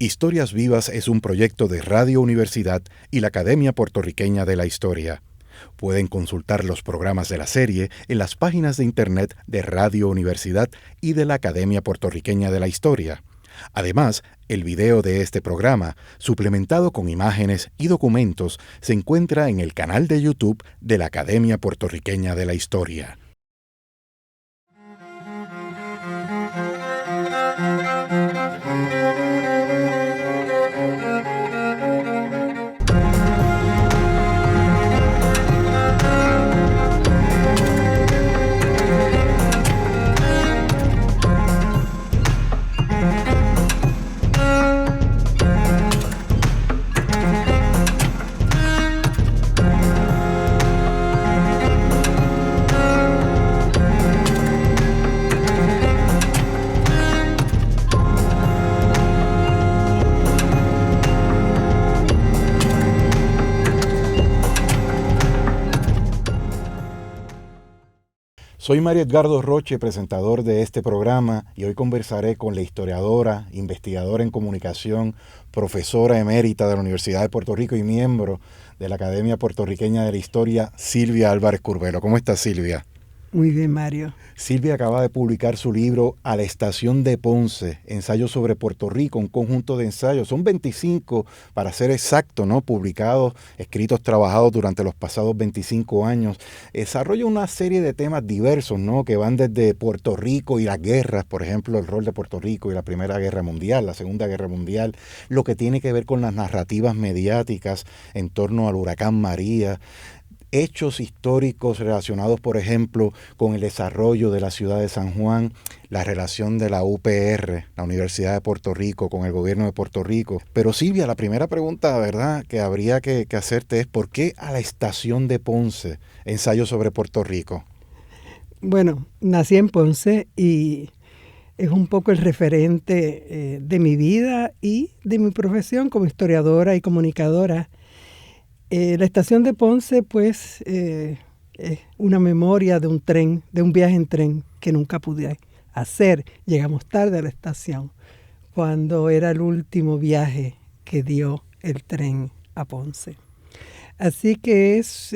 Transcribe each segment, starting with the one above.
Historias Vivas es un proyecto de Radio Universidad y la Academia Puertorriqueña de la Historia. Pueden consultar los programas de la serie en las páginas de internet de Radio Universidad y de la Academia Puertorriqueña de la Historia. Además, el video de este programa, suplementado con imágenes y documentos, se encuentra en el canal de YouTube de la Academia Puertorriqueña de la Historia. Soy Mario Edgardo Roche, presentador de este programa, y hoy conversaré con la historiadora, investigadora en comunicación, profesora emérita de la Universidad de Puerto Rico y miembro de la Academia Puertorriqueña de la Historia, Silvia Álvarez Curbelo. ¿Cómo estás, Silvia? Muy bien, Mario. Silvia acaba de publicar su libro A la Estación de Ponce, ensayos sobre Puerto Rico, un conjunto de ensayos. Son 25, para ser exacto, ¿no? Publicados, escritos, trabajados durante los pasados 25 años. Desarrolla una serie de temas diversos, ¿no? Que van desde Puerto Rico y las guerras, por ejemplo, el rol de Puerto Rico y la Primera Guerra Mundial, la Segunda Guerra Mundial, lo que tiene que ver con las narrativas mediáticas en torno al huracán María, hechos históricos relacionados, por ejemplo, con el desarrollo de la ciudad de San Juan, la relación de la UPR, la Universidad de Puerto Rico, con el gobierno de Puerto Rico. Pero Silvia, la primera pregunta, ¿verdad?, que habría que hacerte es ¿por qué a la Estación de Ponce, ensayos sobre Puerto Rico? Bueno, nací en Ponce y es un poco el referente de mi vida y de mi profesión como historiadora y comunicadora. La estación de Ponce, pues, es una memoria de un tren, de un viaje en tren que nunca pude hacer. Llegamos tarde a la estación, cuando era el último viaje que dio el tren a Ponce. Así que es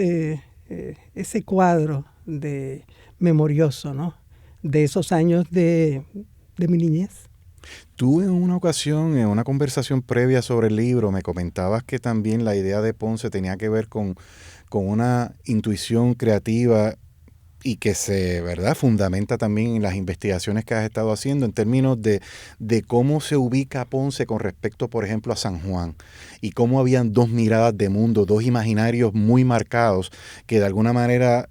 ese cuadro de memorioso, ¿no?, de esos años de mi niñez. Tú en una ocasión, en una conversación previa sobre el libro, me comentabas que también la idea de Ponce tenía que ver con una intuición creativa y que se, ¿verdad?, fundamenta también en las investigaciones que has estado haciendo en términos de cómo se ubica Ponce con respecto, por ejemplo, a San Juan, y cómo habían dos miradas de mundo, dos imaginarios muy marcados que de alguna manera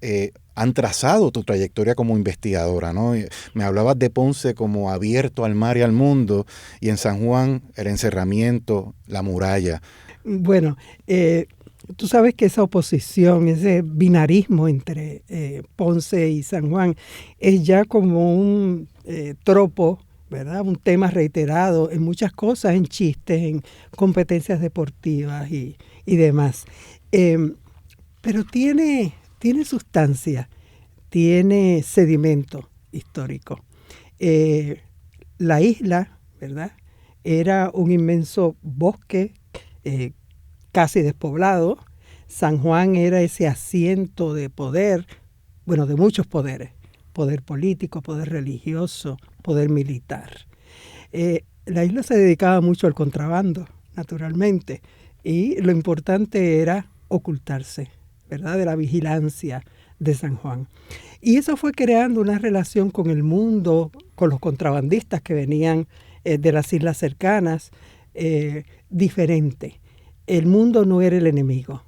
han trazado tu trayectoria como investigadora, ¿no? Me hablabas de Ponce como abierto al mar y al mundo, y en San Juan el encerramiento, la muralla. Bueno, tú sabes que esa oposición, ese binarismo entre Ponce y San Juan es ya como un tropo, ¿verdad? Un tema reiterado en muchas cosas, en chistes, en competencias deportivas y demás. Pero tiene sustancia, tiene sedimento histórico. La isla, ¿verdad?, era un inmenso bosque casi despoblado. San Juan era ese asiento de poder, bueno, de muchos poderes: poder político, poder religioso, poder militar. La isla se dedicaba mucho al contrabando, naturalmente, y lo importante era ocultarse, ¿verdad?, de la vigilancia de San Juan. Y eso fue creando una relación con el mundo, con los contrabandistas que venían de las islas cercanas, diferente. El mundo no era el enemigo.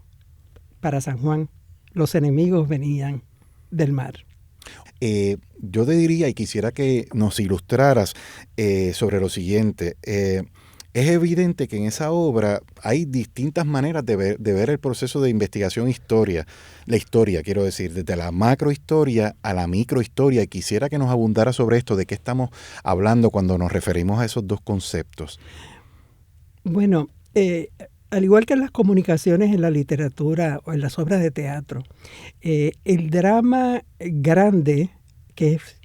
Para San Juan, los enemigos venían del mar. Yo te diría, y quisiera que nos ilustraras sobre lo siguiente. Es evidente que en esa obra hay distintas maneras de ver el proceso de investigación la historia, quiero decir, desde la macrohistoria a la microhistoria, y quisiera que nos abundara sobre esto, de qué estamos hablando cuando nos referimos a esos dos conceptos. Bueno, al igual que en las comunicaciones, en la literatura o en las obras de teatro, el drama grande, que es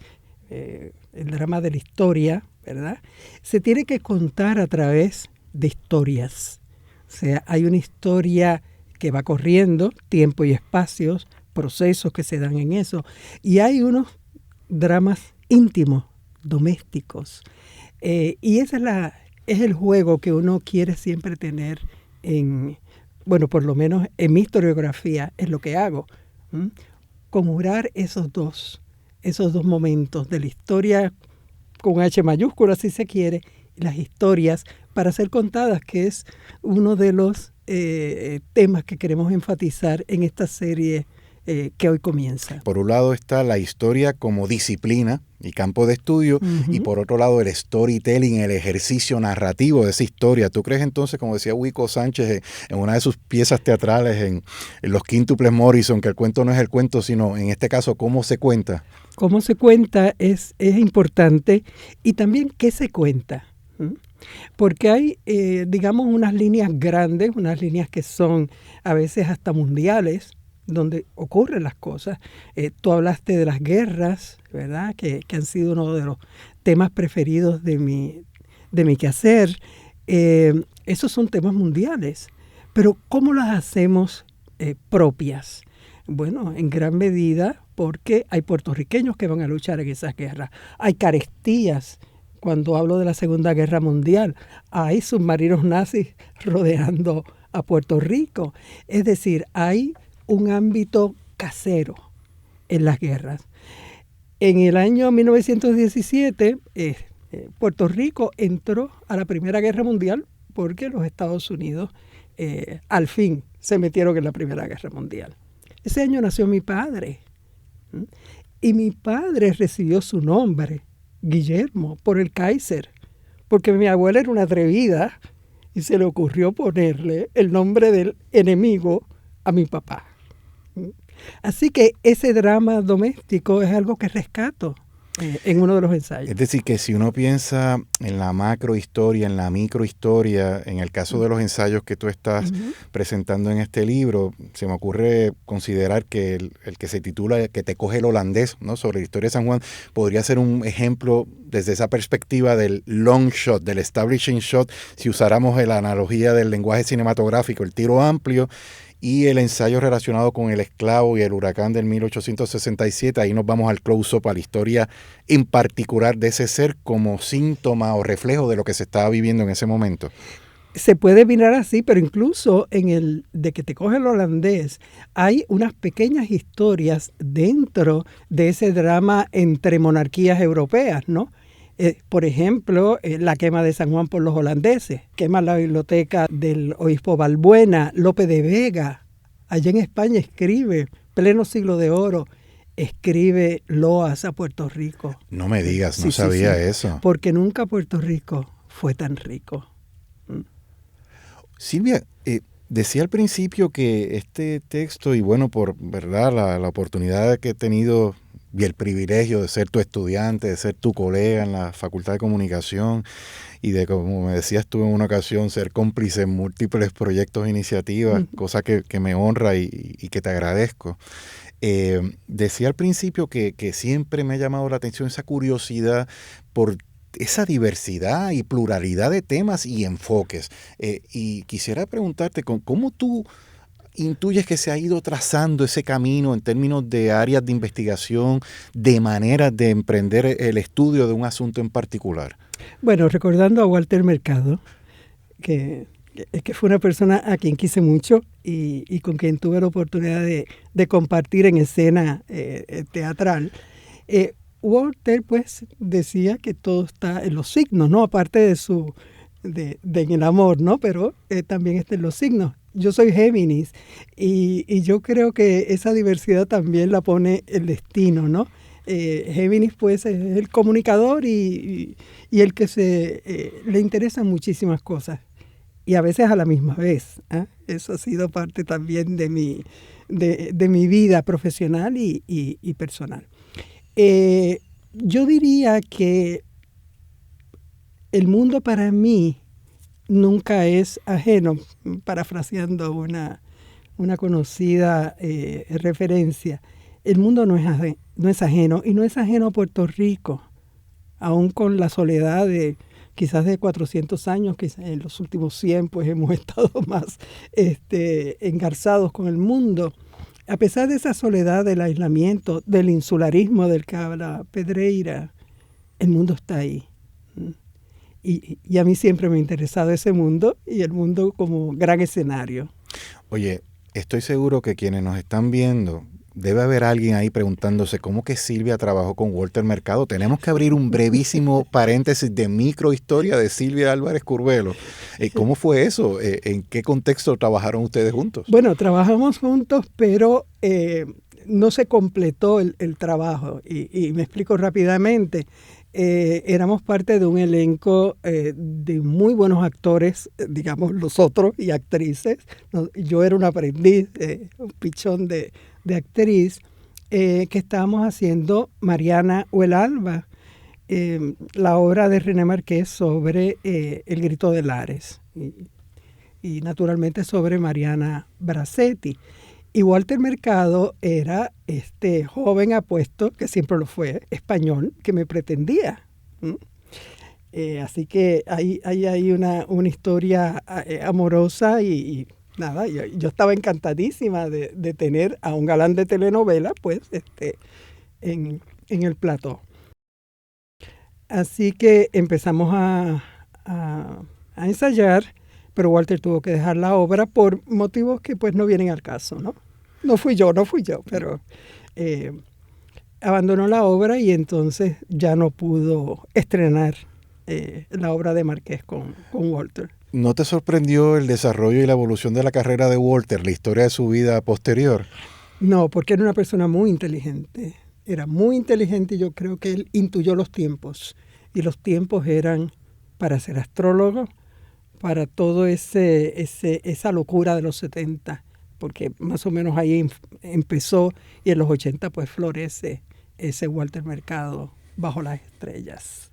el drama de la historia, ¿verdad?, se tiene que contar a través de historias. O sea, hay una historia que va corriendo, tiempo y espacios, procesos que se dan en eso, y hay unos dramas íntimos, domésticos. Y esa es el juego que uno quiere siempre tener bueno, por lo menos en mi historiografía es lo que hago. Conjurar esos dos momentos de la historia con H mayúscula, si se quiere, y las historias para ser contadas, que es uno de los temas que queremos enfatizar en esta serie que hoy comienza. Por un lado está la historia como disciplina y campo de estudio, y por otro lado el storytelling, el ejercicio narrativo de esa historia. ¿Tú crees entonces, como decía Huico Sánchez en una de sus piezas teatrales en Los Quíntuples Morrison, que el cuento no es el cuento, sino en este caso cómo se cuenta? Cómo se cuenta es importante, y también qué se cuenta. Porque hay, digamos, unas líneas grandes, unas líneas que son a veces hasta mundiales, donde ocurren las cosas. Tú hablaste de las guerras, ¿verdad? Que han sido uno de los temas preferidos de mi quehacer. Esos son temas mundiales. Pero ¿cómo las hacemos propias? Bueno, en gran medida porque hay puertorriqueños que van a luchar en esas guerras. Hay carestías. Cuando hablo de la Segunda Guerra Mundial, hay submarinos nazis rodeando a Puerto Rico. Es decir, hay un ámbito casero en las guerras. En el año 1917, Puerto Rico entró a la Primera Guerra Mundial porque los Estados Unidos al fin se metieron en la Primera Guerra Mundial. Ese año nació mi padre. Y mi padre recibió su nombre, Guillermo, por el Kaiser, porque mi abuela era una atrevida y se le ocurrió ponerle el nombre del enemigo a mi papá. Así que ese drama doméstico es algo que rescato en uno de los ensayos. Es decir, que si uno piensa en la macrohistoria, en la microhistoria, en el caso de los ensayos que tú estás presentando en este libro, se me ocurre considerar que el que se titula Que te coge el holandés, ¿no?, sobre la historia de San Juan, podría ser un ejemplo desde esa perspectiva del long shot, del establishing shot, si usáramos la analogía del lenguaje cinematográfico, el tiro amplio, y el ensayo relacionado con el esclavo y el huracán del 1867, ahí nos vamos al close-up, a la historia en particular de ese ser como síntoma o reflejo de lo que se estaba viviendo en ese momento. Se puede mirar así, pero incluso en el de Que te coge el holandés, hay unas pequeñas historias dentro de ese drama entre monarquías europeas, ¿no? Por ejemplo, la quema de San Juan por los holandeses, quema la biblioteca del obispo Balbuena, Lope de Vega, allá en España escribe, pleno siglo de oro, escribe loas a Puerto Rico. No me digas, no sabía eso. Porque nunca Puerto Rico fue tan rico. Silvia, decía al principio que este texto, y bueno, por verdad la oportunidad que he tenido y el privilegio de ser tu estudiante, de ser tu colega en la Facultad de Comunicación y de, como me decías tú en una ocasión, ser cómplice en múltiples proyectos e iniciativas, cosa que me honra y que te agradezco. Decía al principio que siempre me ha llamado la atención esa curiosidad por esa diversidad y pluralidad de temas y enfoques. Y quisiera preguntarte, ¿cómo tú intuyes que se ha ido trazando ese camino en términos de áreas de investigación, de maneras de emprender el estudio de un asunto en particular? Bueno, recordando a Walter Mercado, que fue una persona a quien quise mucho y con quien tuve la oportunidad de compartir en escena teatral, Walter pues decía que todo está en los signos, ¿no? Aparte de en el amor, ¿no? Pero también está en los signos. Yo soy Géminis y yo creo que esa diversidad también la pone el destino, ¿no? Géminis pues es el comunicador y el que le interesan muchísimas cosas y a veces a la misma vez. Eso ha sido parte también de mi vida profesional y personal. Yo diría que el mundo para mí nunca es ajeno, parafraseando una conocida referencia. El mundo no es ajeno y no es ajeno a Puerto Rico, aún con la soledad de quizás de 400 años, quizás en los últimos 100 pues hemos estado más engarzados con el mundo. A pesar de esa soledad, del aislamiento, del insularismo del que habla Pedreira, el mundo está ahí. Y a mí siempre me ha interesado ese mundo y el mundo como gran escenario. Oye, estoy seguro que quienes nos están viendo, debe haber alguien ahí preguntándose cómo que Silvia trabajó con Walter Mercado. Tenemos que abrir un brevísimo paréntesis de microhistoria de Silvia Álvarez Curbelo. ¿Cómo fue eso? ¿En qué contexto trabajaron ustedes juntos? Bueno, trabajamos juntos, pero no se completó el trabajo. Y me explico rápidamente. Éramos parte de un elenco de muy buenos actores, digamos, los otros, y actrices. Yo era un aprendiz, un pichón de actriz, que estábamos haciendo Mariana o el Alba, la obra de René Marqués sobre El grito de Lares, y naturalmente sobre Mariana Bracetti. Y Walter Mercado era este joven apuesto, que siempre lo fue, español, que me pretendía. Así que hay una historia amorosa y nada, yo estaba encantadísima de tener a un galán de telenovela pues en el plató. Así que empezamos a ensayar, pero Walter tuvo que dejar la obra por motivos que pues no vienen al caso, ¿no? No fui yo, pero abandonó la obra y entonces ya no pudo estrenar la obra de Marqués con Walter. ¿No te sorprendió el desarrollo y la evolución de la carrera de Walter, la historia de su vida posterior? No, porque era una persona muy inteligente. Era muy inteligente y yo creo que él intuyó los tiempos. Y los tiempos eran para ser astrólogo, para todo esa locura de los 70, porque más o menos ahí empezó y en los 80 pues florece ese Walter Mercado bajo las estrellas.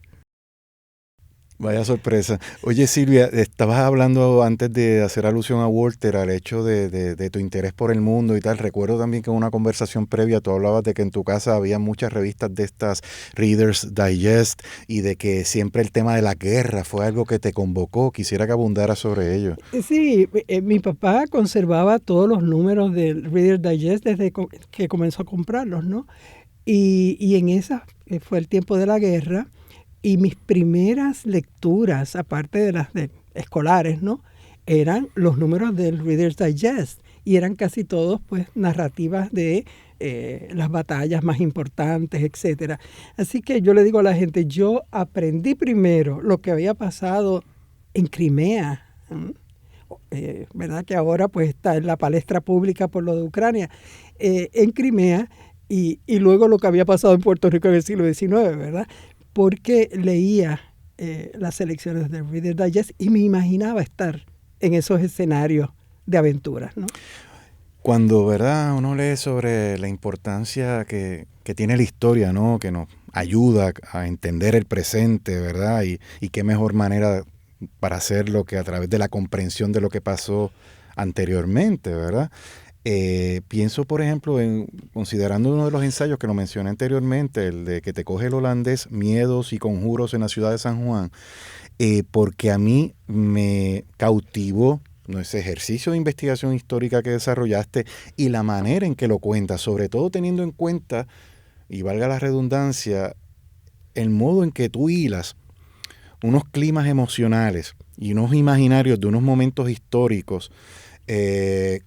Vaya sorpresa. Oye, Silvia, estabas hablando antes de hacer alusión a Walter, al hecho de tu interés por el mundo y tal. Recuerdo también que en una conversación previa tú hablabas de que en tu casa había muchas revistas de estas Reader's Digest y de que siempre el tema de la guerra fue algo que te convocó. Quisiera que abundara sobre ello. Sí, mi papá conservaba todos los números del Reader's Digest desde que comenzó a comprarlos, ¿no? Y en esa fue el tiempo de la guerra. Y mis primeras lecturas, aparte de las escolares, ¿no?, eran los números del Reader's Digest. Y eran casi todos, pues, narrativas de las batallas más importantes, etc. Así que yo le digo a la gente, yo aprendí primero lo que había pasado en Crimea, ¿verdad? Que ahora, pues, está en la palestra pública por lo de Ucrania, en Crimea, y luego lo que había pasado en Puerto Rico en el siglo XIX, ¿verdad? Porque leía las selecciones de Reader's Digest y me imaginaba estar en esos escenarios de aventuras, ¿no? Cuando, ¿verdad?, uno lee sobre la importancia que tiene la historia, ¿no?, que nos ayuda a entender el presente, ¿verdad?, y qué mejor manera para hacerlo que a través de la comprensión de lo que pasó anteriormente, ¿verdad? Pienso, por ejemplo, considerando uno de los ensayos que lo mencioné anteriormente, el de que te coge el holandés, miedos y conjuros en la ciudad de San Juan, porque a mí me cautivó ese ejercicio de investigación histórica que desarrollaste y la manera en que lo cuentas, sobre todo teniendo en cuenta, y valga la redundancia, el modo en que tú hilas unos climas emocionales y unos imaginarios de unos momentos históricos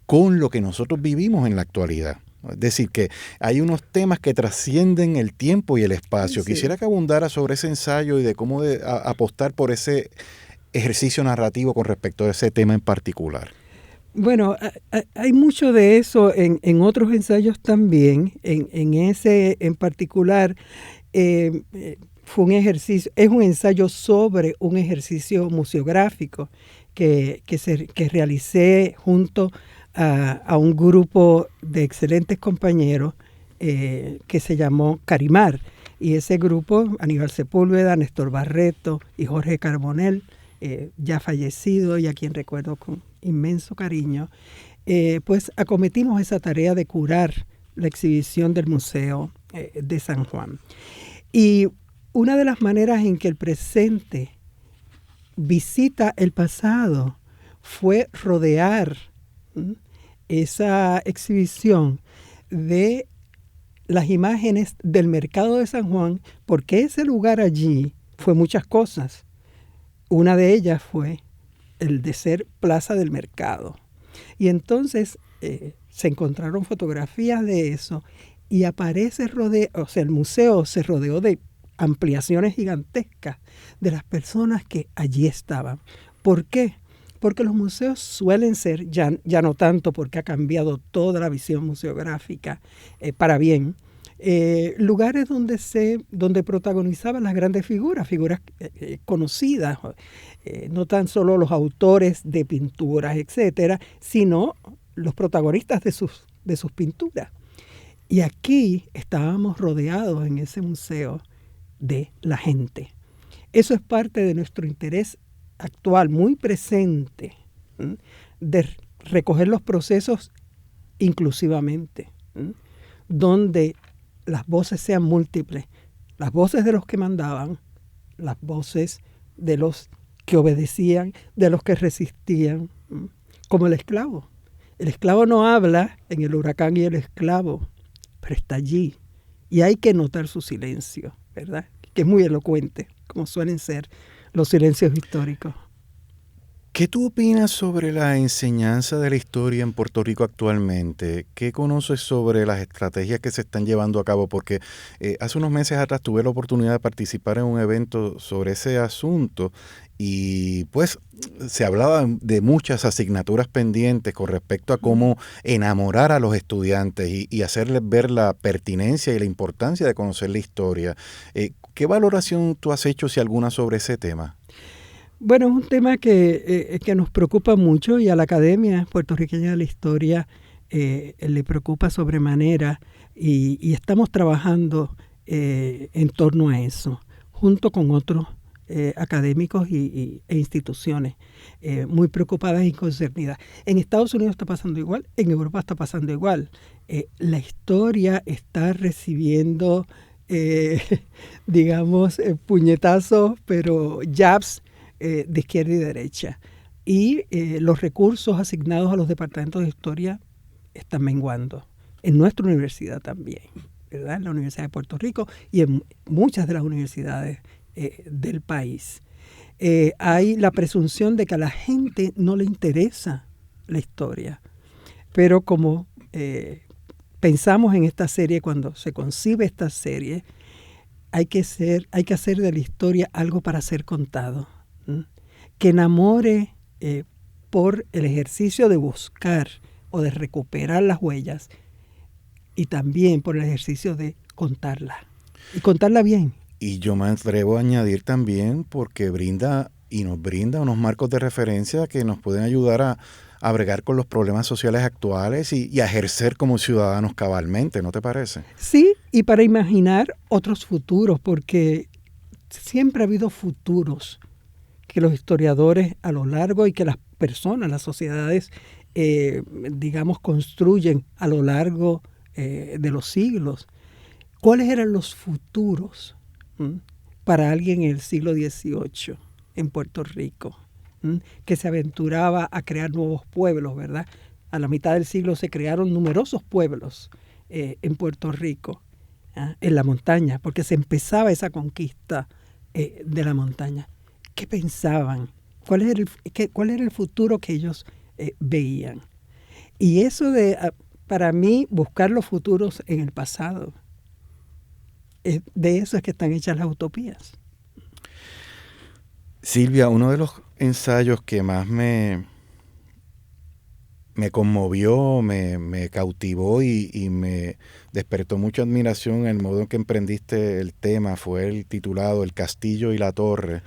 con lo que nosotros vivimos en la actualidad. Es decir, que hay unos temas que trascienden el tiempo y el espacio. Sí. Quisiera que abundara sobre ese ensayo y de cómo apostar por ese ejercicio narrativo con respecto a ese tema en particular. Bueno, hay mucho de eso en otros ensayos también. En ese en particular fue un ejercicio, es un ensayo sobre un ejercicio museográfico que realicé junto a un grupo de excelentes compañeros que se llamó Carimar. Y ese grupo, Aníbal Sepúlveda, Néstor Barreto y Jorge Carbonell, ya fallecido y a quien recuerdo con inmenso cariño, pues acometimos esa tarea de curar la exhibición del Museo de San Juan. Y una de las maneras en que el presente visita el pasado fue rodear esa exhibición de las imágenes del mercado de San Juan, porque ese lugar allí fue muchas cosas. Una de ellas fue el de ser plaza del mercado. Y entonces se encontraron fotografías de eso y aparece el museo se rodeó de ampliaciones gigantescas de las personas que allí estaban. ¿Por qué? Porque los museos suelen ser, ya no tanto porque ha cambiado toda la visión museográfica para bien, lugares donde protagonizaban las grandes figuras conocidas, no tan solo los autores de pinturas, etcétera, sino los protagonistas de sus pinturas. Y aquí estábamos rodeados en ese museo de la gente. Eso es parte de nuestro interés actual, muy presente, de recoger los procesos inclusivamente, donde las voces sean múltiples, las voces de los que mandaban, las voces de los que obedecían, de los que resistían, como el esclavo. El esclavo no habla en El huracán y el esclavo, pero está allí y hay que notar su silencio, ¿verdad? Que es muy elocuente, como suelen ser los silencios históricos. ¿Qué tú opinas sobre la enseñanza de la historia en Puerto Rico actualmente? ¿Qué conoces sobre las estrategias que se están llevando a cabo? Porque hace unos meses atrás tuve la oportunidad de participar en un evento sobre ese asunto y pues se hablaba de muchas asignaturas pendientes con respecto a cómo enamorar a los estudiantes y hacerles ver la pertinencia y la importancia de conocer la historia. ¿Qué valoración tú has hecho, si alguna, sobre ese tema? Bueno, es un tema que nos preocupa mucho y a la Academia Puertorriqueña de la Historia le preocupa sobremanera y estamos trabajando en torno a eso, junto con otros académicos e instituciones muy preocupadas y concernidas. En Estados Unidos está pasando igual, en Europa está pasando igual. La historia está recibiendo, puñetazos, pero jabs, de izquierda y derecha. Y los recursos asignados a los departamentos de historia están menguando. En nuestra universidad también, ¿verdad? En la Universidad de Puerto Rico y en muchas de las universidades del país. Hay la presunción de que a la gente no le interesa la historia. Pero como pensamos en esta serie, cuando se concibe esta serie, hay que hacer de la historia algo para ser contado. Que enamore por el ejercicio de buscar o de recuperar las huellas y también por el ejercicio de contarla y contarla bien. Y yo me atrevo a añadir también porque nos brinda unos marcos de referencia que nos pueden ayudar a bregar con los problemas sociales actuales y a ejercer como ciudadanos cabalmente, ¿no te parece? Sí, y para imaginar otros futuros, porque siempre ha habido futuros que los historiadores a lo largo y que las personas, las sociedades, construyen a lo largo de los siglos. ¿Cuáles eran los futuros para alguien en el siglo XVIII en Puerto Rico, que se aventuraba a crear nuevos pueblos, ¿verdad? A la mitad del siglo se crearon numerosos pueblos en Puerto Rico, en la montaña, porque se empezaba esa conquista de la montaña. ¿Qué pensaban? ¿Cuál era el futuro que ellos veían? Y eso para mí, buscar los futuros en el pasado, de eso es que están hechas las utopías. Silvia, uno de los ensayos que más me conmovió, me cautivó y me despertó mucha admiración en el modo en que emprendiste el tema fue el titulado El Castillo y la Torre,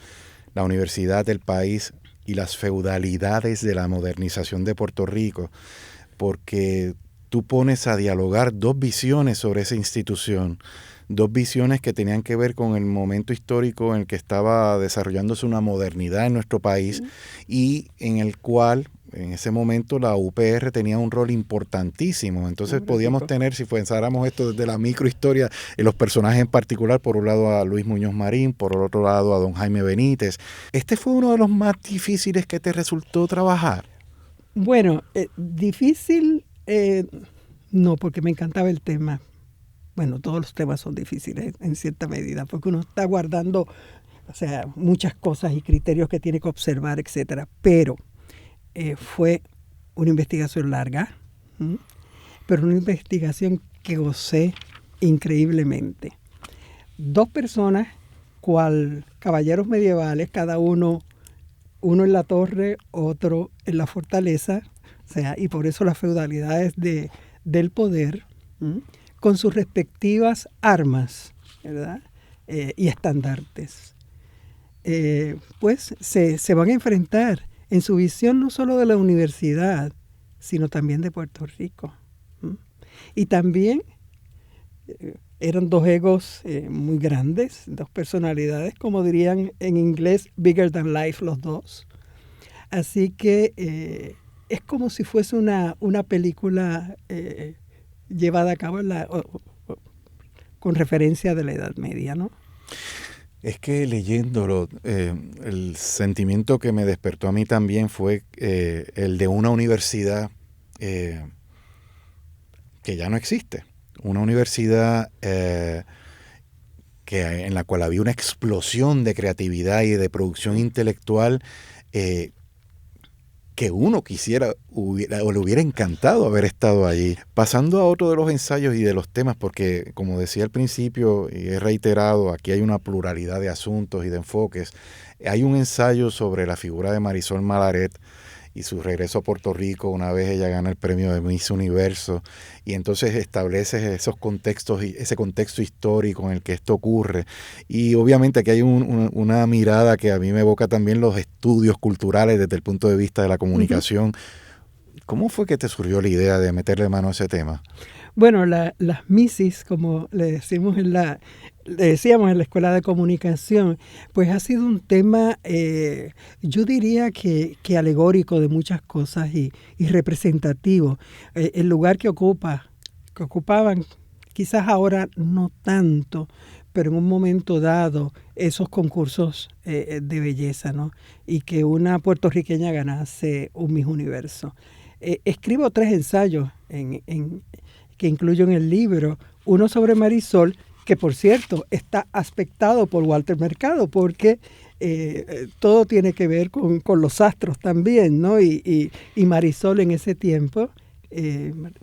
la Universidad del País y las feudalidades de la modernización de Puerto Rico, porque tú pones a dialogar dos visiones sobre esa institución, dos visiones que tenían que ver con el momento histórico en el que estaba desarrollándose una modernidad en nuestro país y en el cual en ese momento la UPR tenía un rol importantísimo. Entonces podíamos tener, si pensáramos esto desde la microhistoria, los personajes en particular, por un lado a Luis Muñoz Marín, por el otro lado a don Jaime Benítez. ¿Este fue uno de los más difíciles que te resultó trabajar? Bueno, difícil no, porque me encantaba el tema. Bueno, todos los temas son difíciles en cierta medida, porque uno está guardando, o sea, muchas cosas y criterios que tiene que observar, etcétera. Pero fue una investigación larga, pero una investigación que gocé increíblemente. 2 personas, cual caballeros medievales, cada uno en la torre, otro en la fortaleza, o sea, y por eso las feudalidades del poder, con sus respectivas armas, ¿verdad? Y estandartes. Pues se van a enfrentar en su visión no solo de la universidad, sino también de Puerto Rico. Y también eran 2 egos muy grandes, 2 personalidades, como dirían en inglés, bigger than life los 2. Así que es como si fuese una película llevada a cabo con referencia de la Edad Media, ¿no? Es que leyéndolo, el sentimiento que me despertó a mí también fue el de una universidad que ya no existe. Una universidad en la cual había una explosión de creatividad y de producción intelectual que uno quisiera o le hubiera encantado haber estado allí. Pasando a otro de los ensayos y de los temas, porque como decía al principio y he reiterado, aquí hay una pluralidad de asuntos y de enfoques. Hay un ensayo sobre la figura de Marisol Malaret y su regreso a Puerto Rico una vez ella gana el premio de Miss Universo, y entonces establece esos contextos y ese contexto histórico en el que esto ocurre. Y obviamente aquí hay una mirada que a mí me evoca también los estudios culturales desde el punto de vista de la comunicación. Uh-huh. ¿Cómo fue que te surgió la idea de meterle mano a ese tema? Bueno, las Missis, como le decíamos en la Escuela de Comunicación, pues ha sido un tema, yo diría que alegórico de muchas cosas y representativo. El lugar que ocupaban, quizás ahora no tanto, pero en un momento dado, esos concursos de belleza, ¿no? Y que una puertorriqueña ganase un Miss Universo. Escribo 3 ensayos que incluyo en el libro, uno sobre Marisol, que por cierto está aspectado por Walter Mercado, porque todo tiene que ver con los astros también, ¿no? Y Marisol en ese tiempo,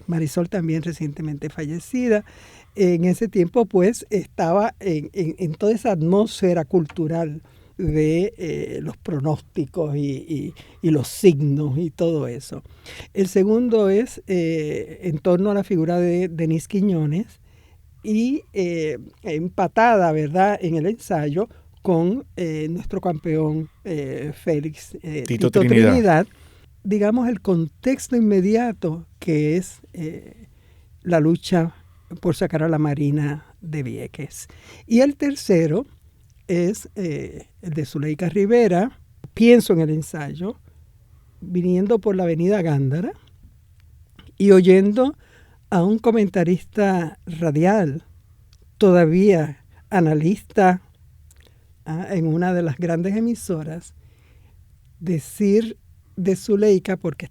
Marisol también recientemente fallecida, en ese tiempo pues estaba en toda esa atmósfera cultural de los pronósticos y los signos y todo eso. El segundo es en torno a la figura de Denise Quiñones y empatada, ¿verdad?, en el ensayo con nuestro campeón Félix Tito Trinidad. Digamos, el contexto inmediato que es la lucha por sacar a la Marina de Vieques. Y el tercero es el de Zuleika Rivera. Pienso en el ensayo, viniendo por la avenida Gándara y oyendo a un comentarista radial, todavía analista en una de las grandes emisoras, decir de Zuleika, porque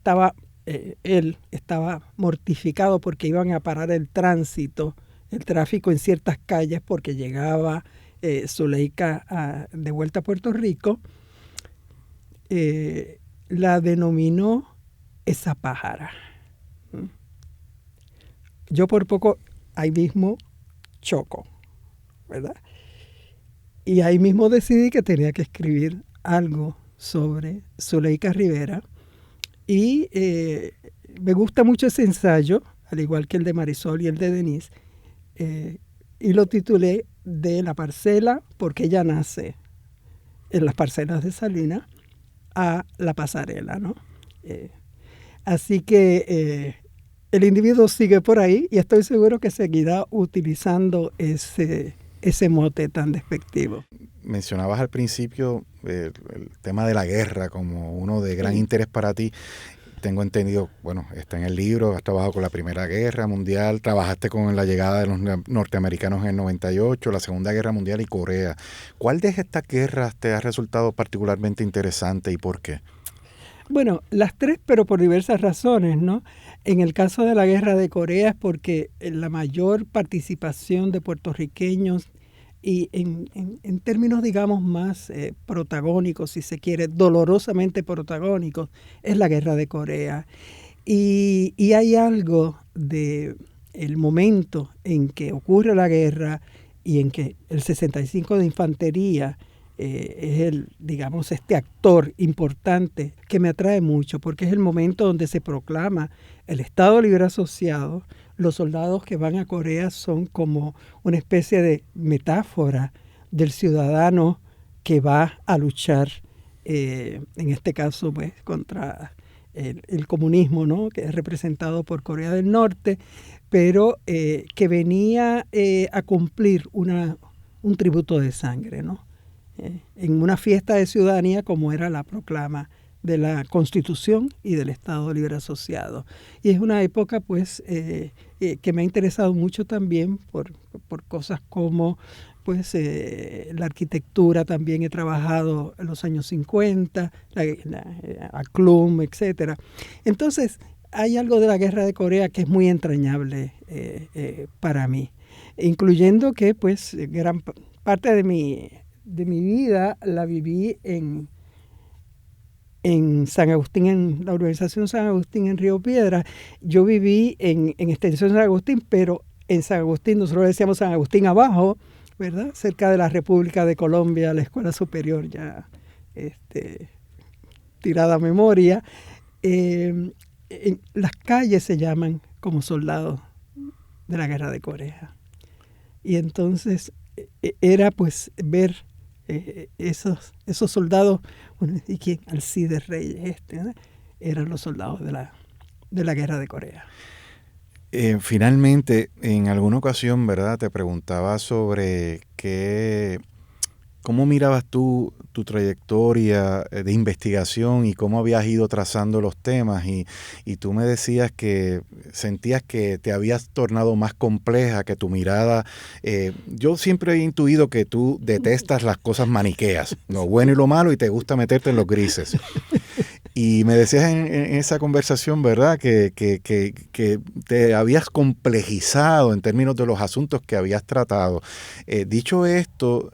él estaba mortificado porque iban a parar el tráfico en ciertas calles porque llegaba Zuleika de vuelta a Puerto Rico, la denominó esa pájara. Yo por poco ahí mismo choco, ¿verdad? Y ahí mismo decidí que tenía que escribir algo sobre Zuleika Rivera. Y me gusta mucho ese ensayo, al igual que el de Marisol y el de Denise, y lo titulé De la parcela, porque ella nace en las parcelas de Salinas, a la pasarela, ¿no? Así que el individuo sigue por ahí y estoy seguro que seguirá utilizando ese mote tan despectivo. Mencionabas al principio el tema de la guerra como uno de gran interés para ti. tengo entendido, bueno, está en el libro, has trabajado con la Primera Guerra Mundial, trabajaste con la llegada de los norteamericanos en el 98, la Segunda Guerra Mundial y Corea. ¿Cuál de estas guerras te ha resultado particularmente interesante y por qué? Bueno, las tres, pero por diversas razones, ¿no? En el caso de la Guerra de Corea es porque la mayor participación de puertorriqueños y en términos, digamos, más protagónicos, si se quiere, dolorosamente protagónicos, es la Guerra de Corea. Y hay algo de el momento en que ocurre la guerra y en que el 65 de Infantería es el, digamos, este actor importante que me atrae mucho, porque es el momento donde se proclama el Estado Libre Asociado. Los soldados que van a Corea son como una especie de metáfora del ciudadano que va a luchar, en este caso, pues, contra el comunismo, ¿no? Que es representado por Corea del Norte, pero que venía a cumplir un tributo de sangre, ¿no? En una fiesta de ciudadanía como era la proclama de la Constitución y del Estado Libre Asociado. Y es una época, pues, que me ha interesado mucho también por cosas como, pues, la arquitectura. También he trabajado en los años 50, a Klum, etcétera. Entonces, hay algo de la Guerra de Corea que es muy entrañable para mí, incluyendo que, pues, gran parte de mi vida la viví en San Agustín, en la urbanización San Agustín en Río Piedras. Yo viví en Extensión San Agustín, pero en San Agustín nosotros decíamos San Agustín abajo, ¿verdad? Cerca de la República de Colombia, la Escuela Superior, ya tirada a memoria. Las calles se llaman como soldados de la Guerra de Corea. Y entonces era, pues, ver esos soldados, bueno, ¿y quién? Alcides Reyes, ¿no? Eran los soldados de la Guerra de Corea. Finalmente, en alguna ocasión, ¿verdad? Te preguntaba sobre cómo mirabas tú tu trayectoria de investigación y cómo habías ido trazando los temas y tú me decías que sentías que te habías tornado más compleja, que tu mirada... yo siempre he intuido que tú detestas las cosas maniqueas, lo bueno y lo malo, y te gusta meterte en los grises. Y me decías en esa conversación, ¿verdad?, que te habías complejizado en términos de los asuntos que habías tratado. Dicho esto,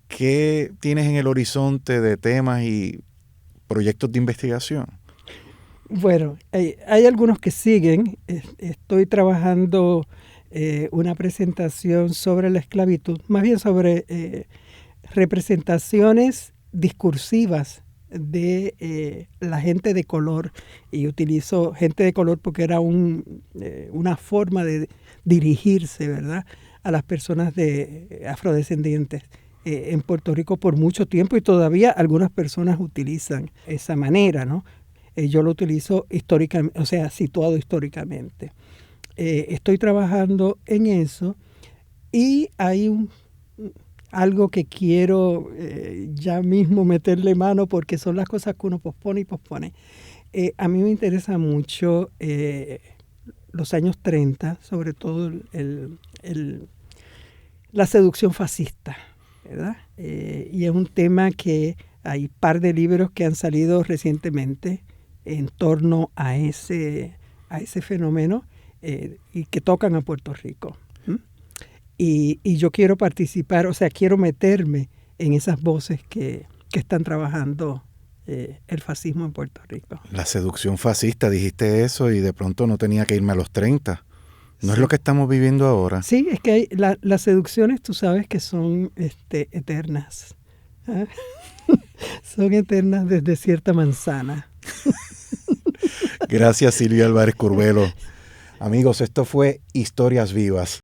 ¿qué tienes en el horizonte de temas y proyectos de investigación? Bueno, hay algunos que siguen. Estoy trabajando una presentación sobre la esclavitud, más bien sobre representaciones discursivas de la gente de color, y utilizo gente de color porque era una forma de dirigirse, ¿verdad?, a las personas afrodescendientes en Puerto Rico por mucho tiempo, y todavía algunas personas utilizan esa manera, ¿no? Yo lo utilizo históricamente, o sea, situado históricamente. Estoy trabajando en eso, y hay algo que quiero ya mismo meterle mano, porque son las cosas que uno pospone y pospone. A mí me interesa mucho los años 30, sobre todo la seducción fascista, ¿verdad? Y es un tema que hay un par de libros que han salido recientemente en torno a ese fenómeno y que tocan a Puerto Rico. Y yo quiero participar, o sea, quiero meterme en esas voces que están trabajando el fascismo en Puerto Rico. La seducción fascista, dijiste eso, y de pronto no tenía que irme a los 30. ¿No sí es lo que estamos viviendo ahora? Sí, es que hay las seducciones, tú sabes que son eternas. ¿Ah? Son eternas desde cierta manzana. Gracias, Silvia Álvarez Curbelo. Amigos, esto fue Historias Vivas.